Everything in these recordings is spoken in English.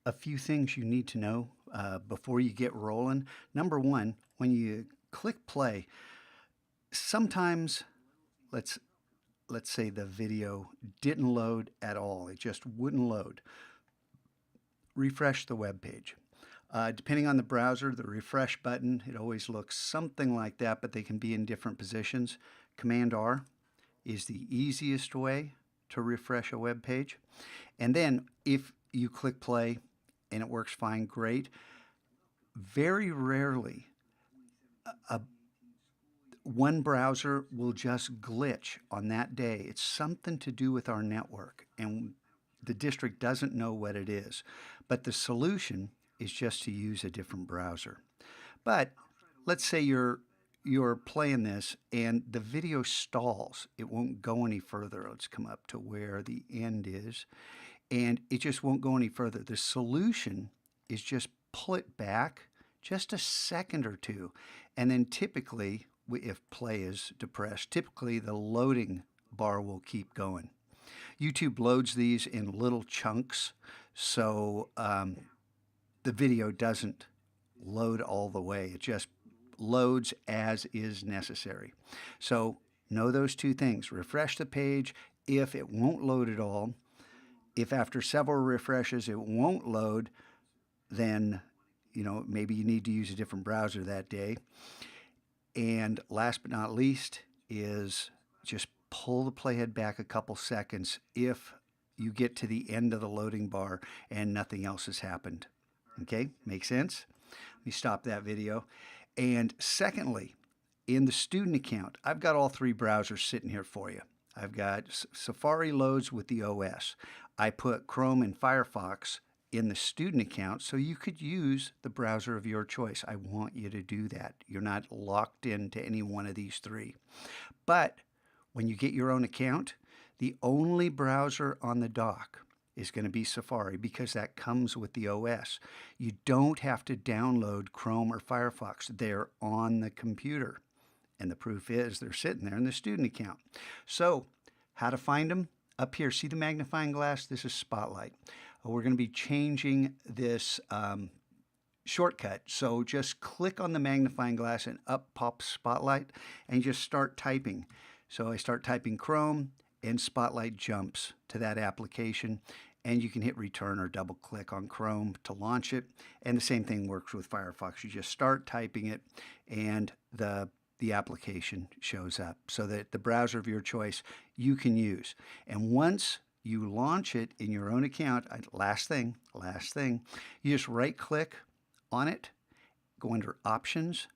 a few things you need to know before you get rolling. Number one, when you click play, sometimes let's say the video didn't load at all. It just wouldn't load. Refresh the web page. Depending on the browser, the refresh button, it always looks something like that, but they can be in different positions. Command R is the easiest way to refresh a web page. And then if you click play and it works fine, great. Very rarely one browser will just glitch on that day. It's something to do with our network, and the district doesn't know what it is. But the solution is just to use a different browser. But let's say you're playing this and the video stalls. It won't go any further. Let's come up to where the end is, and it just won't go any further. The solution is just pull it back just a second or two, and then typically, if play is depressed, typically the loading bar will keep going. YouTube loads these in little chunks, so the video doesn't load all the way. It just loads as is necessary. So know those two things. Refresh the page if it won't load at all. If after several refreshes it won't load, then maybe you need to use a different browser that day. And last but not least is just pull the playhead back a couple seconds if you get to the end of the loading bar and nothing else has happened. Okay, make sense? Let me stop that video. And secondly, in the student account, I've got all three browsers sitting here for you. I've got Safari loads with the OS. I put Chrome and Firefox in the student account, so you could use the browser of your choice. I want you to do that. You're not locked into any one of these three. But when you get your own account, the only browser on the dock is going to be Safari, because that comes with the OS. You don't have to download Chrome or Firefox. They're on the computer. And the proof is they're sitting there in the student account. So how to find them? Up here, see the magnifying glass? This is Spotlight. We're going to be changing this shortcut. So just click on the magnifying glass and up pops Spotlight, and just start typing. So I start typing Chrome, and Spotlight jumps to that application, and you can hit return or double click on Chrome to launch it. And the same thing works with Firefox. You just start typing it, and the application shows up, so that the browser of your choice you can use. And once you launch it in your own account, last thing, you just right click on it, go under options,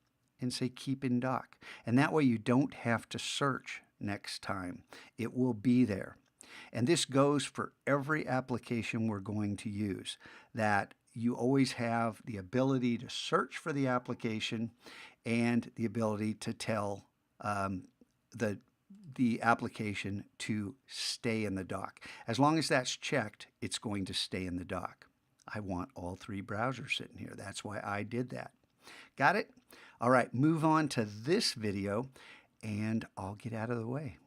and say keep in dock. And that way you don't have to search next time. It will be there. And this goes for every application we're going to use, that you always have the ability to search for the application and the ability to tell the application to stay in the dock. As long as that's checked, it's going to stay in the dock. I want all three browsers sitting here. That's why I did that. Got it? All right, move on to this video, and I'll get out of the way.